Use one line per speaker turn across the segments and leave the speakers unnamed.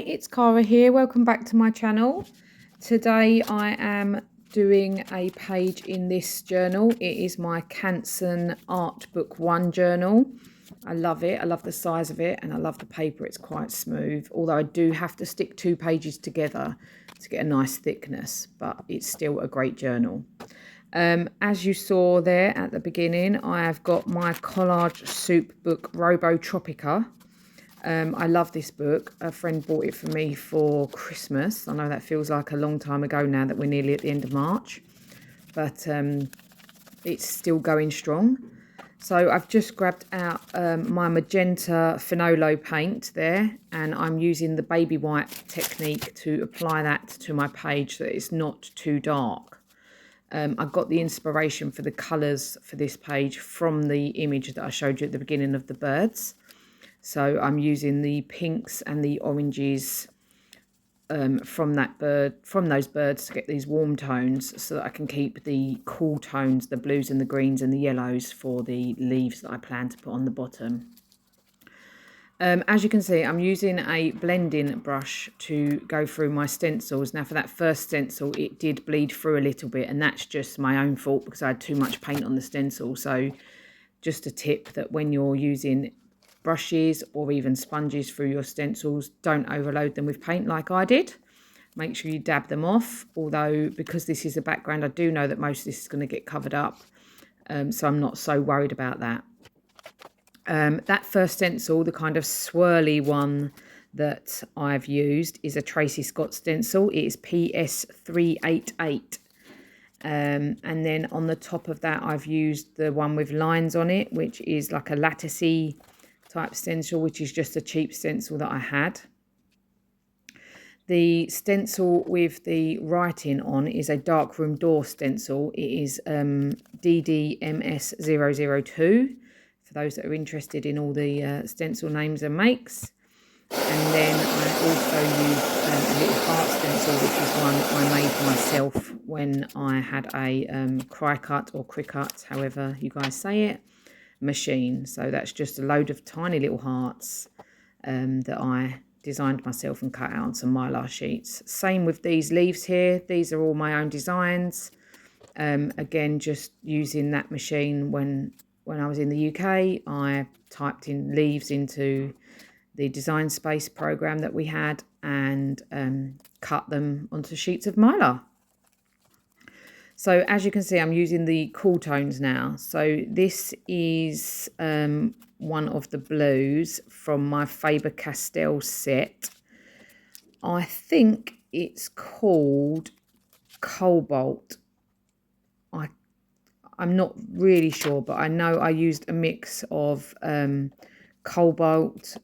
it's Cara here. Welcome back to my channel. Today I am doing a page in this journal. It is my Canson Art Book 1 journal. I love it. I love the size of it and I love the paper. It's quite smooth, although I do have to stick 2 pages together to get a nice thickness, but it's still a great journal. As you saw there at the beginning, I have got my Collage Soup book, Robotropica. I love this book. A friend bought it for me for Christmas. I know that feels like a long time ago now that we're nearly at the end of March, but it's still going strong. So I've just grabbed out my Magenta Finenolo paint there, and I'm using the baby white technique to apply that to my page so that it's not too dark. I got the inspiration for the colours for this page from the image that I showed you at the beginning of the birds. So I'm using the pinks and the oranges from those birds to get these warm tones so that I can keep the cool tones, the blues and the greens and the yellows for the leaves that I plan to put on the bottom. As you can see, I'm using a blending brush to go through my stencils. Now for that first stencil, it did bleed through a little bit, and that's just my own fault because I had too much paint on the stencil. So just a tip that when you're using brushes or even sponges through your stencils, don't overload them with paint like I did. Make sure you dab them off, although because this is a background, I do know that most of this is going to get covered up, so I'm not so worried about that. That first stencil, the kind of swirly one that I've used, is a Tracy Scott stencil. It is PS388. And then on the top of that, I've used the one with lines on it, which is like a lattice type stencil, which is just a cheap stencil that I had. The stencil with the writing on is a darkroom door stencil. It is DDMS002 for those that are interested in all the stencil names and makes. And then I also used a little heart stencil, which is one I made myself when I had a Cricut or Cricut, however you guys say it, machine. So that's just a load of tiny little hearts that I designed myself and cut out on some mylar sheets. Same with these leaves here. These are all my own designs. Again, just using that machine. When I was in the UK, I typed in leaves into the Design Space program that we had and cut them onto sheets of mylar. So as you can see, I'm using the cool tones now. So this is one of the blues from my Faber-Castell set. I think it's called Cobalt. I'm not really sure, but I know I used a mix of Cobalt,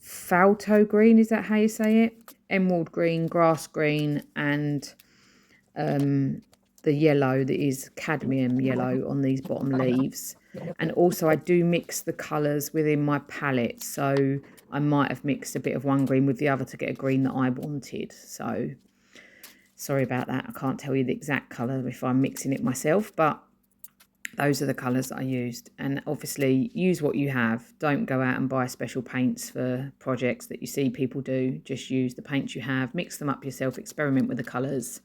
Falto green, is that how you say it? Emerald green, grass green, and the yellow that is cadmium yellow on these bottom leaves. And also I do mix the colours within my palette, so I might have mixed a bit of one green with the other to get a green that I wanted. So sorry about that, I can't tell you the exact colour if I'm mixing it myself, but those are the colours that I used. And obviously use what you have. Don't go out and buy special paints for projects that you see people do. Just use the paints you have, mix them up yourself, experiment with the colours.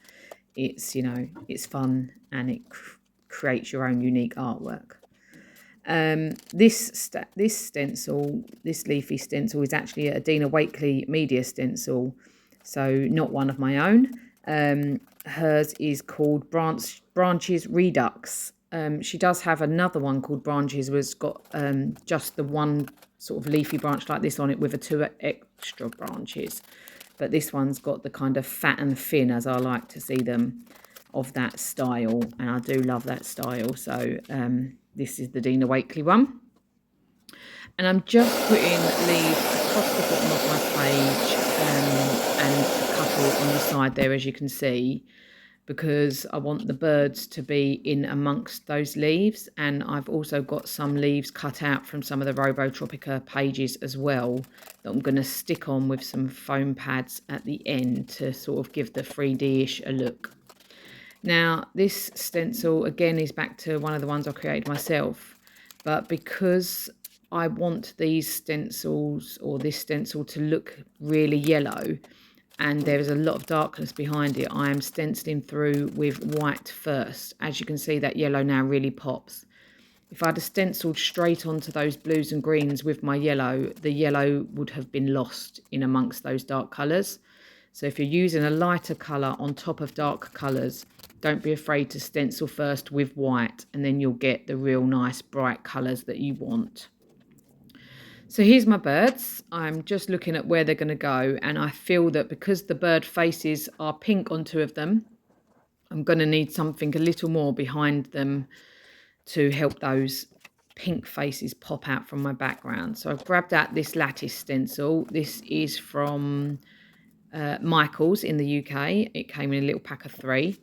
It's, you know, it's fun and it creates your own unique artwork. This stencil, this leafy stencil, is actually a Dina Wakley media stencil, so not one of my own. Hers is called Branches REdux. She does have another one called Branches, which has got just the one sort of leafy branch like this on it with a 2 extra branches. But this one's got the kind of fat and thin, as I like to see them, of that style. And I do love that style. So this is the Dina Wakley one. And I'm just putting leaves across the bottom of my page and a couple on the side there, as you can see, because I want the birds to be in amongst those leaves. And I've also got some leaves cut out from some of the Robotropica pages as well that I'm going to stick on with some foam pads at the end to sort of give the 3D-ish a look. Now this stencil again is back to one of the ones I created myself, but because I want these stencils or this stencil to look really yellow, and there is a lot of darkness behind it. I am stenciling through with white first. As you can see, that yellow now really pops. If I'd have stenciled straight onto those blues and greens with my yellow, the yellow would have been lost in amongst those dark colours. So if you're using a lighter colour on top of dark colours, don't be afraid to stencil first with white, and then you'll get the real nice bright colours that you want. So here's my birds. I'm just looking at where they're going to go, and I feel that because the bird faces are pink on two of them, I'm going to need something a little more behind them to help those pink faces pop out from my background. So I've grabbed out this lattice stencil. This is from Michael's in the UK. It came in a little pack of 3.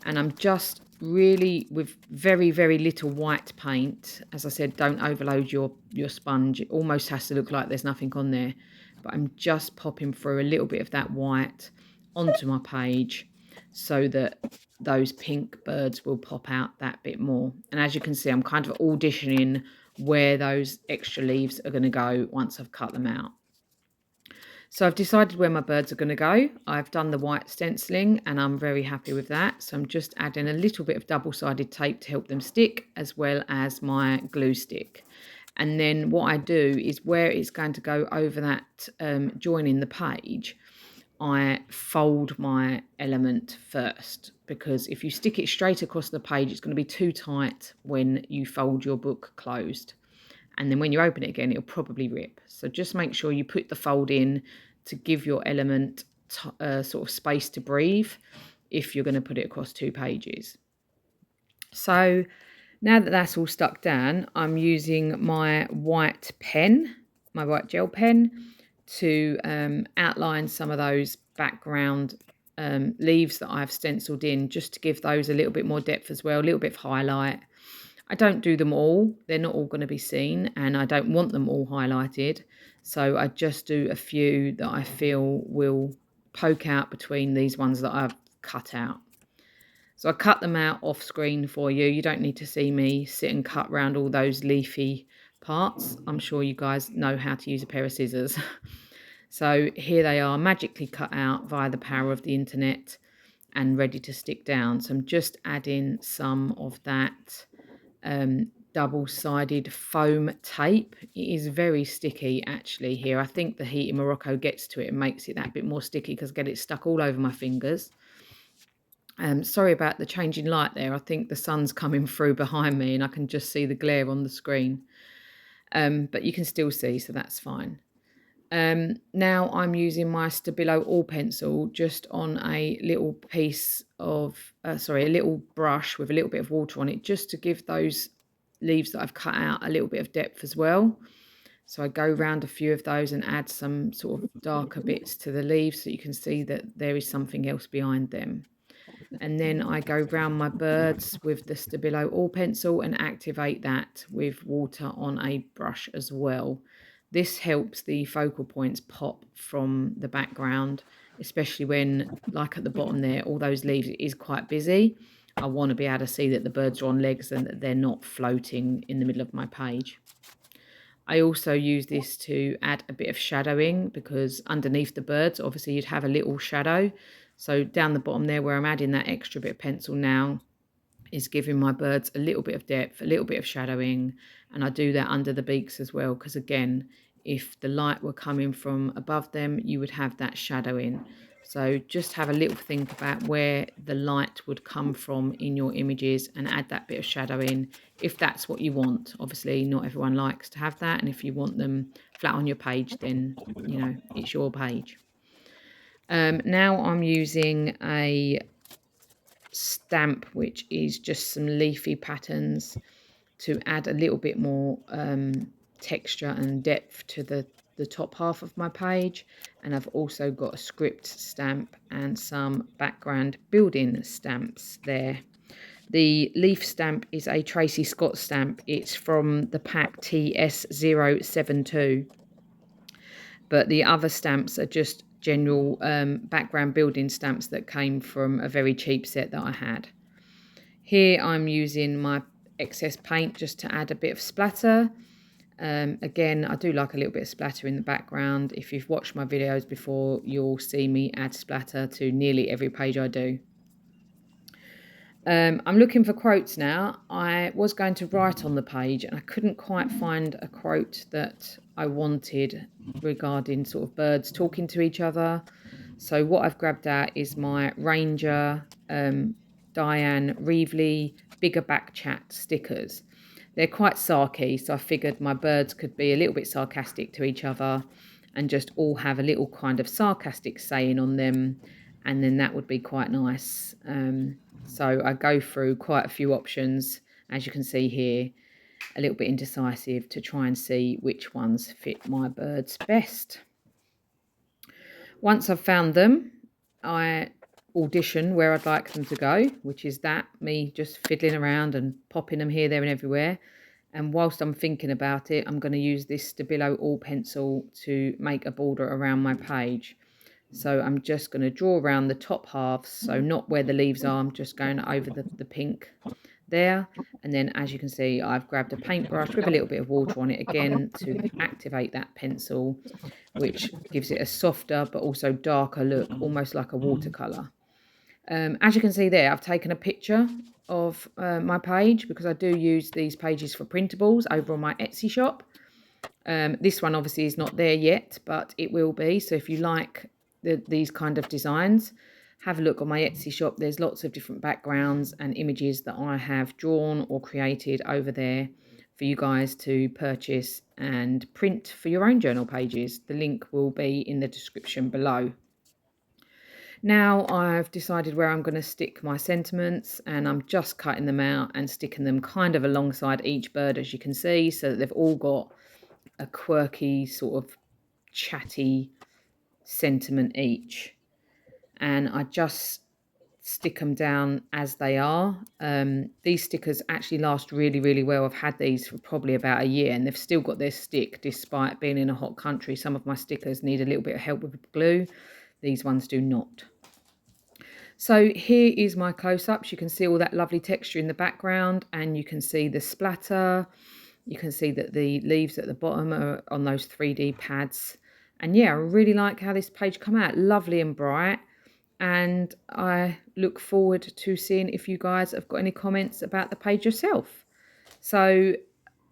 And I'm just really, with very, very little white paint, as I said, don't overload your sponge. It almost has to look like there's nothing on there. But I'm just popping through a little bit of that white onto my page so that those pink birds will pop out that bit more. And as you can see, I'm kind of auditioning where those extra leaves are going to go once I've cut them out. So I've decided where my birds are going to go. I've done the white stenciling and I'm very happy with that. So I'm just adding a little bit of double-sided tape to help them stick, as well as my glue stick. And then what I do is where it's going to go over that joining the page, I fold my element first, because if you stick it straight across the page, it's going to be too tight when you fold your book closed. And then when you open it again, it'll probably rip. So just make sure you put the fold in to give your element sort of space to breathe if you're going to put it across 2 pages. So now that that's all stuck down, I'm using my white pen, my white gel pen, to outline some of those background leaves that I've stenciled in, just to give those a little bit more depth as well, a little bit of highlight. I don't do them all. They're not all going to be seen, and I don't want them all highlighted. So I just do a few that I feel will poke out between these ones that I've cut out. So I cut them out off screen for you. You don't need to see me sit and cut around all those leafy parts. I'm sure you guys know how to use a pair of scissors. So here they are, magically cut out via the power of the internet and ready to stick down. So I'm just adding some of that double-sided foam tape. It is very sticky actually here. I think the heat in Morocco gets to it and makes it that bit more sticky, because I get it stuck all over my fingers. Sorry about the changing light there. I think the sun's coming through behind me and I can just see the glare on the screen. But you can still see, so that's fine. Now I'm using my Stabilo All Pencil just on a little piece of, a little brush with a little bit of water on it, just to give those leaves that I've cut out a little bit of depth as well. So I go around a few of those and add some sort of darker bits to the leaves so you can see that there is something else behind them. And then I go round my birds with the Stabilo All Pencil and activate that with water on a brush as well. This helps the focal points pop from the background, especially when, like at the bottom there, all those leaves, it is quite busy. I want to be able to see that the birds are on legs and that they're not floating in the middle of my page. I also use this to add a bit of shadowing, because underneath the birds, obviously you'd have a little shadow. So down the bottom there where I'm adding that extra bit of pencil now is giving my birds a little bit of depth, a little bit of shadowing. And I do that under the beaks as well, because again, if the light were coming from above them, you would have that shadowing. So just have a little think about where the light would come from in your images and add that bit of shadowing if that's what you want. Obviously, not everyone likes to have that. And if you want them flat on your page, then, you know, it's your page. Now I'm using a stamp, which is just some leafy patterns to add a little bit more texture and depth to the top half of my page. And I've also got a script stamp and some background building stamps there. The leaf stamp is a Tracy Scott stamp. It's from the pack TS072. But the other stamps are just general background building stamps that came from a very cheap set that I had. Here I'm using my excess paint just to add a bit of splatter. Again, I do like a little bit of splatter in the background. If you've watched my videos before, you'll see me add splatter to nearly every page I do. I'm looking for quotes now. I was going to write on the page and I couldn't quite find a quote that I wanted regarding sort of birds talking to each other. So what I've grabbed at is my Ranger Diane Reevely Bigger Back Chat stickers. They're quite sarky, so I figured my birds could be a little bit sarcastic to each other and just all have a little kind of sarcastic saying on them, and then that would be quite nice. So I go through quite a few options, as you can see here, a little bit indecisive to try and see which ones fit my birds best. Once I've found them, I audition where I'd like them to go, which is me just fiddling around and popping them here, there and everywhere. And whilst I'm thinking about it, I'm going to use this Stabilo All pencil to make a border around my page. So I'm just going to draw around the top halves, so not where the leaves are, I'm just going over the pink there. And then as you can see, I've grabbed a paintbrush with a little bit of water on it again to activate that pencil, which gives it a softer but also darker look, almost like a watercolour. As you can see there, I've taken a picture of my page because I do use these pages for printables over on my Etsy shop. This one obviously is not there yet, but it will be. So if you like these kind of designs, have a look on my Etsy shop. There's lots of different backgrounds and images that I have drawn or created over there for you guys to purchase and print for your own journal pages. The link will be in the description below. Now I've decided where I'm going to stick my sentiments, and I'm just cutting them out and sticking them kind of alongside each bird, as you can see, so that they've all got a quirky sort of chatty sentiment each. And I just stick them down as they are. These stickers actually last really, really well. I've had these for probably about a year and they've still got their stick despite being in a hot country. Some of my stickers need a little bit of help with glue. These ones do not. So here is my close-ups. You can see all that lovely texture in the background and you can see the splatter. You can see that the leaves at the bottom are on those 3D pads. And yeah, I really like how this page come out. Lovely and bright. And I look forward to seeing if you guys have got any comments about the page yourself. So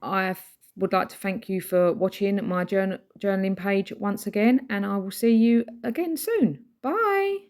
I would like to thank you for watching my journaling page once again. And I will see you again soon. Bye.